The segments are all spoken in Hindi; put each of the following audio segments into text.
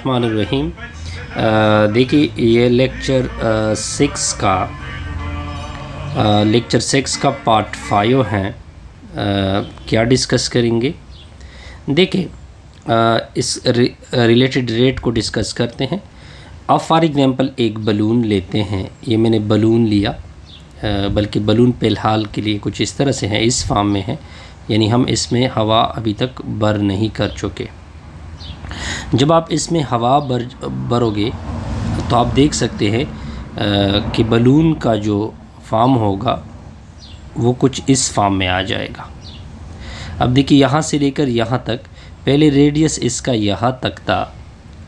रहीम। देखिए ये लेक्चर 6 का पार्ट 5 है। क्या डिस्कस करेंगे? देखिए इस रिलेटेड रेट को डिस्कस करते हैं। अब फॉर एग्ज़ाम्पल एक बलून लेते हैं। ये मैंने बलून लिया, बल्कि बलून फ़िलहाल के लिए कुछ इस तरह से है, इस फॉर्म में है, यानी हम इसमें हवा अभी तक भर नहीं कर चुके। जब आप इसमें हवा भरोगे तो आप देख सकते हैं कि बलून का जो फॉर्म होगा वो कुछ इस फॉर्म में आ जाएगा। अब देखिए यहाँ से लेकर यहाँ तक, पहले रेडियस इसका यहाँ तक था,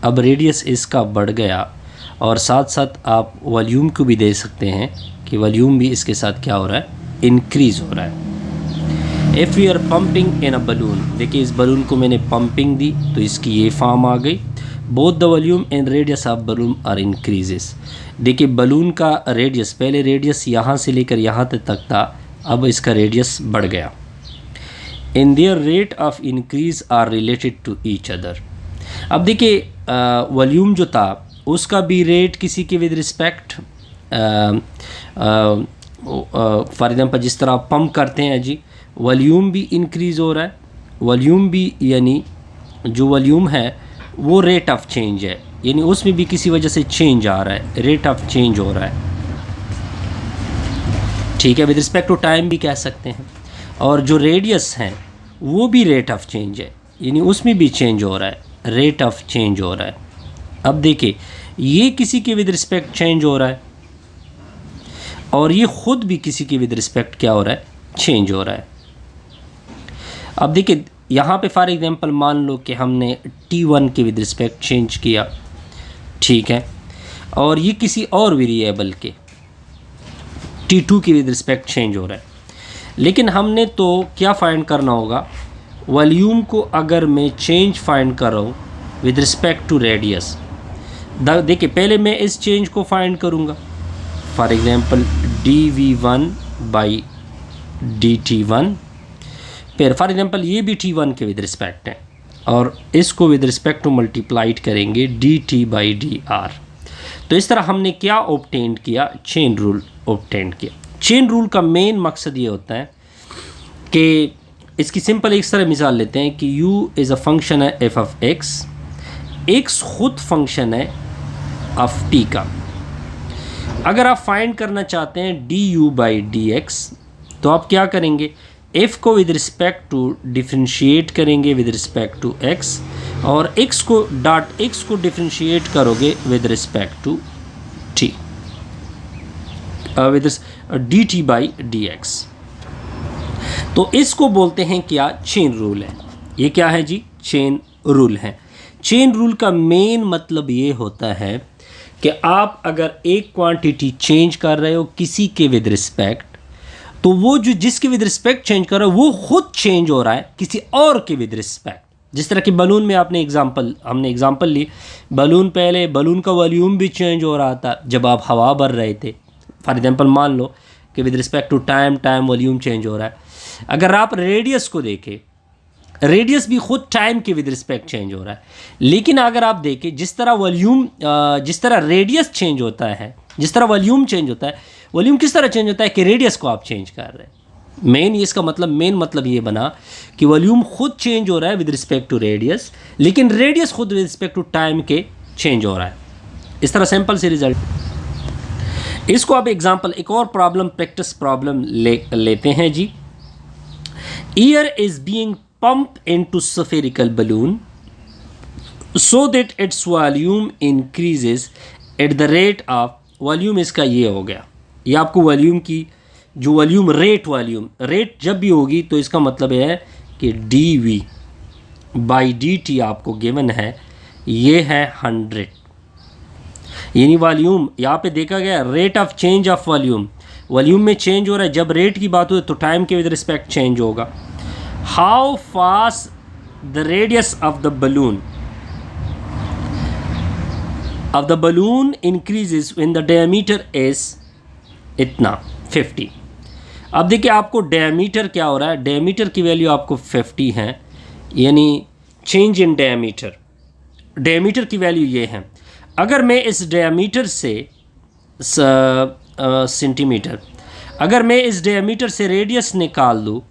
अब रेडियस इसका बढ़ गया, और साथ साथ आप वॉल्यूम को भी दे सकते हैं कि वॉल्यूम भी इसके साथ क्या हो रहा है, इंक्रीज़ हो रहा है। If we are pumping in a balloon, देखिए इस बलून को मैंने पंपिंग दी तो इसकी ये फॉर्म आ गई। Both the volume and radius of balloon are increases. देखिए बलून का रेडियस, पहले रेडियस यहाँ से लेकर यहाँ तक था, अब इसका रेडियस बढ़ गया। In their rate of increase are related to each other. अब देखिए वॉल्यूम जो था उसका भी रेट किसी के विद रिस्पेक्ट, फॉर एग्जांपल जिस तरह आप पंप करते हैं जी, वॉल्यूम भी इंक्रीज़ हो रहा है। वॉल्यूम भी यानी जो वॉल्यूम है वो रेट ऑफ चेंज है, यानी उसमें भी किसी वजह से चेंज आ रहा है, रेट ऑफ चेंज हो रहा है। ठीक है, विद रिस्पेक्ट टू टाइम भी कह सकते हैं। और जो रेडियस है वो भी रेट ऑफ चेंज है, यानी उसमें भी चेंज हो रहा है, रेट ऑफ चेंज हो रहा है। अब देखिए ये किसी के विद रिस्पेक्ट चेंज हो रहा है, और ये ख़ुद भी किसी के विद रिस्पेक्ट क्या हो रहा है, चेंज हो रहा है। अब देखिए यहाँ पे फॉर एग्जांपल मान लो कि हमने T1 के विद रिस्पेक्ट चेंज किया, ठीक है, और ये किसी और वेरिएबल के T2 के विद रिस्पेक्ट चेंज हो रहा है। लेकिन हमने तो क्या फाइंड करना होगा, वॉल्यूम को अगर मैं चेंज फाइंड कर रहा हूँ विद रिस्पेक्ट टू रेडियस, देखिए पहले मैं इस चेंज को फाइंड करूँगा, फॉर एग्जांपल dV1/dt1, फिर फॉर एग्जांपल ये भी T1 के विद रिस्पेक्ट है, और इसको विद रिस्पेक्ट टू मल्टीप्लाइड करेंगे dt/dr। तो इस तरह हमने क्या ऑब्टेन किया, चेन रूल ऑब्टेन किया। चेन रूल का मेन मकसद ये होता है कि इसकी सिंपल एक तरह मिसाल लेते हैं कि u इज़ अ फंक्शन है f ऑफ x, x खुद फंक्शन है ऑफ t का। अगर आप फाइंड करना चाहते हैं du/dx, तो आप क्या करेंगे, f को विद रिस्पेक्ट टू डिफ्रेंशिएट करेंगे विद रिस्पेक्ट टू x, और x को डिफ्रेंशिएट करोगे with respect to t, with dt/dx। तो इसको बोलते हैं क्या, चेन रूल है। ये क्या है जी, चेन रूल है। चेन रूल का मेन मतलब ये होता है कि आप अगर एक क्वांटिटी चेंज कर रहे हो किसी के विद रिस्पेक्ट, तो वो जो जिसके विद रिस्पेक्ट चेंज कर रहा है वो खुद चेंज हो रहा है किसी और के विद रिस्पेक्ट। जिस तरह कि बलून में हमने एग्जांपल ली, पहले बलून का वॉल्यूम भी चेंज हो रहा था जब आप हवा भर रहे थे। फॉर एग्जांपल मान लो कि with respect to time volume change हो रहा है। अगर आप रेडियस को देखें, रेडियस भी खुद टाइम के विद रिस्पेक्ट चेंज हो रहा है। लेकिन अगर आप देखें जिस तरह रेडियस चेंज होता है, जिस तरह वॉल्यूम चेंज होता है, वॉल्यूम किस तरह चेंज होता है कि रेडियस को आप चेंज कर रहे हैं। इसका मेन मतलब ये बना कि वॉल्यूम खुद चेंज हो रहा है विद रिस्पेक्ट टू रेडियस, लेकिन रेडियस खुद विद रिस्पेक्ट टू टाइम के चेंज हो रहा है। इस तरह सिंपल से रिजल्ट। इसको अब एग्जांपल एक और प्रॉब्लम, प्रैक्टिस प्रॉब्लम लेते हैं जी। Air is being pumped into spherical balloon so that its volume increases at the rate of, volume इसका ये हो गया, ये आपको वॉल्यूम की जो वॉल्यूम रेट जब भी होगी तो इसका मतलब है कि dV/dt आपको गिवन है, ये है 100, यानी वॉल्यूम यहाँ पे देखा गया rate of change of volume में चेंज हो रहा है। जब रेट की बात हो तो टाइम के विद रिस्पेक्ट चेंज होगा। How fast the radius of the balloon increases when the diameter is इतना 50। अब देखिए आपको डायमीटर क्या हो रहा है, डायमीटर की वैल्यू आपको 50 है, यानी चेंज इन डायमीटर डायमीटर की वैल्यू ये है। अगर मैं इस डायमीटर से सेंटीमीटर, अगर मैं इस डायमीटर से रेडियस निकाल दूँ,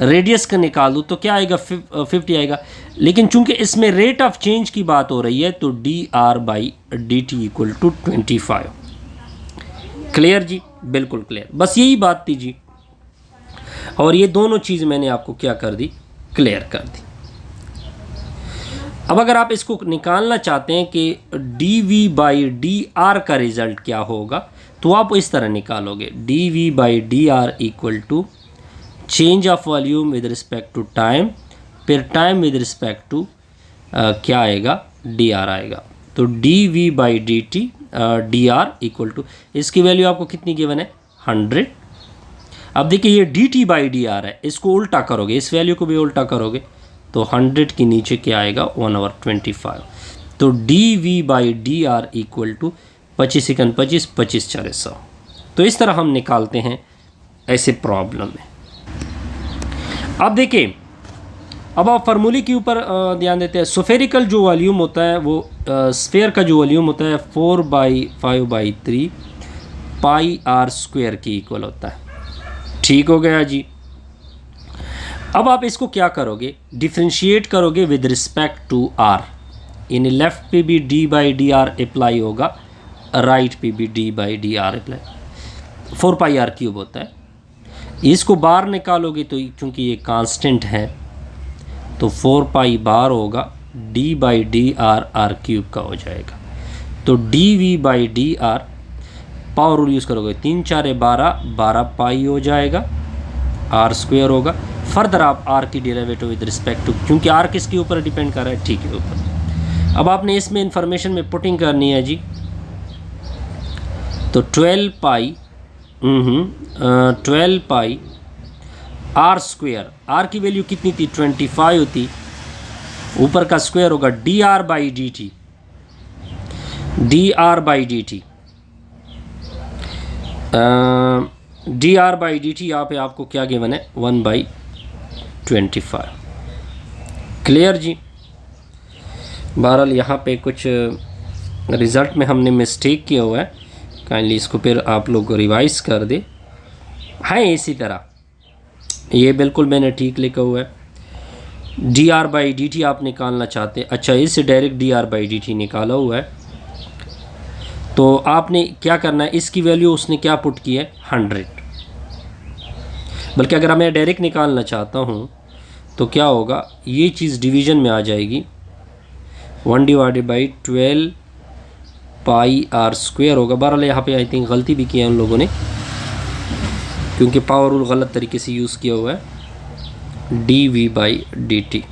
रेडियस का निकाल दूँ तो क्या आएगा, 50 आएगा। लेकिन चूंकि इसमें रेट ऑफ चेंज की बात हो रही है तो dr/dt इक्वल टू 25। क्लियर जी, बिल्कुल क्लियर, बस यही बात थी जी। और ये दोनों चीज़ मैंने आपको क्या कर दी, क्लियर कर दी। अब अगर आप इसको निकालना चाहते हैं कि dv/dr का रिजल्ट क्या होगा, तो आप इस तरह निकालोगे, dv/dr equal to change of volume with respect to time, फिर टाइम विद रिस्पेक्ट टू क्या आएगा, dr आएगा। तो dv/dt dr इक्वल टू, इसकी वैल्यू आपको कितनी गिवन है, 100। अब देखिए ये dt/dr है, इसको उल्टा करोगे, इस वैल्यू को भी उल्टा करोगे तो 100 के नीचे क्या आएगा, 1/25। तो dv/dr इक्वल टू 25 सेकंड 25 25 4 100। तो इस तरह हम निकालते हैं ऐसे प्रॉब्लम में। अब देखिए, अब आप फार्मूले के ऊपर ध्यान देते हैं। स्फेरिकल जो वॉल्यूम होता है वो स्फेयर का जो वॉल्यूम होता है 4/5/3 πr² की इक्वल होता है। ठीक हो गया जी। अब आप इसको क्या करोगे, डिफ्रेंशिएट करोगे विद रिस्पेक्ट टू r। यानी लेफ़्ट पे भी d/dr अप्लाई होगा, राइट पे भी d/dr अप्लाई। 4πr³ होता है। इसको बाहर निकालोगे तो चूँकि ये कांस्टेंट है तो 4π बाहर होगा, d/dr r³ का हो जाएगा। तो dv/dr पावर रूल यूज़ करोगे, 3 4 12 12π हो जाएगा, r² होगा। फर्दर आप r की डेरिवेटिव विद रिस्पेक्ट टू, क्योंकि r किसके ऊपर डिपेंड कर रहा है, ठीक है ऊपर। अब आपने इसमें इंफॉर्मेशन में पुटिंग करनी है जी। तो 12π r², r की वैल्यू कितनी थी, 25 होती, ऊपर का स्क्वायर होगा dr/dt, dr/dt dr/dt यहाँ पे आपको क्या गिवन है, 1/25। क्लियर जी। बहरहाल यहाँ पे कुछ रिज़ल्ट में हमने मिस्टेक किया हुआ है, काइंडली इसको फिर आप लोग रिवाइज कर दे। हाँ इसी तरह ये बिल्कुल मैंने ठीक लिखा हुआ है। dr/dt आप निकालना चाहते हैं, अच्छा इससे डायरेक्ट dr/dt निकाला हुआ है। तो आपने क्या करना है, इसकी वैल्यू उसने क्या पुट की है, 100। बल्कि अगर मैं डायरेक्ट निकालना चाहता हूँ तो क्या होगा, ये चीज़ डिवीज़न में आ जाएगी, 1/12 πr² होगा। बहरहाल यहाँ पे आई थिंक गलती भी की है उन लोगों ने, क्योंकि पावर रूल गलत तरीके से यूज़ किया हुआ है, dv/dt।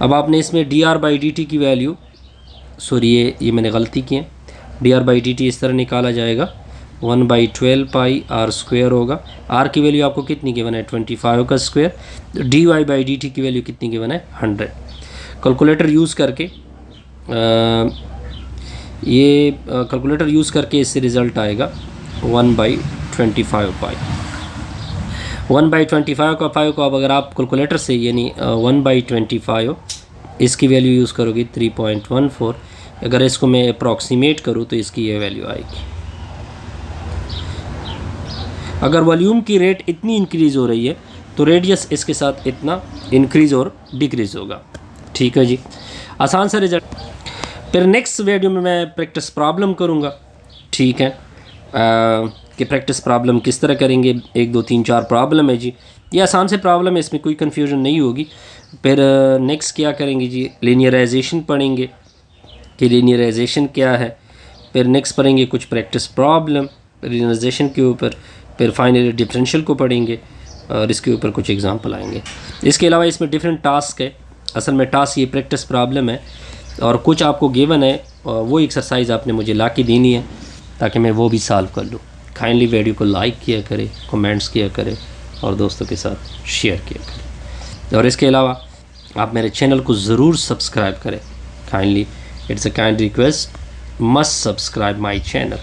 अब आपने इसमें dr/dt की वैल्यू, सॉरी ये मैंने गलती की है, dr/dt इस तरह निकाला जाएगा, 1/12 πr² होगा। r की वैल्यू आपको कितनी गिवन है, 25 का स्क्वायर। dy/dt की वैल्यू कितनी गिवन है, 100। कैलकुलेटर यूज़ करके कैलकुलेटर यूज़ करके इससे रिज़ल्ट आएगा 1/25 π। 1/25 का 5 को अब अगर आप कैलकुलेटर से यानी 1/25 इसकी वैल्यू यूज़ करोगे 3.14, अगर इसको मैं अप्रॉक्सीमेट करूँ तो इसकी ये वैल्यू आएगी। अगर वॉल्यूम की रेट इतनी इंक्रीज़ हो रही है तो रेडियस इसके साथ इतना इंक्रीज़ और डिक्रीज़ होगा। ठीक है जी, आसान सा रिजल्ट। फिर नेक्स्ट वीडियो में मैं प्रैक्टिस प्रॉब्लम करूँगा। ठीक है, कि प्रैक्टिस प्रॉब्लम किस तरह करेंगे, 1 2 3 4 प्रॉब्लम है जी, ये आसान से प्रॉब्लम है, इसमें कोई कन्फ्यूजन नहीं होगी। फिर नेक्स्ट क्या करेंगे जी, लीनियराइजेशन पढ़ेंगे कि लीनियराइजेशन क्या है। फिर नेक्स्ट पढ़ेंगे कुछ प्रैक्टिस प्रॉब्लम लीनियराइजेशन के ऊपर। फिर फाइनली डिफरेंशियल को पढ़ेंगे और इसके ऊपर कुछ एग्जांपल आएंगे। इसके अलावा इसमें डिफरेंट टास्क है, असल में टास्क ये प्रैक्टिस प्रॉब्लम है और कुछ आपको गिवन है, वो एक्सरसाइज आपने मुझे ला के देनी है ताकि मैं वो भी सॉल्व कर लूँ। काइंडली वीडियो को लाइक किया करें, कमेंट्स किया करें और दोस्तों के साथ शेयर किया करें। और इसके अलावा आप मेरे चैनल को ज़रूर सब्सक्राइब करें। Kindly, it's a kind request, must subscribe my channel.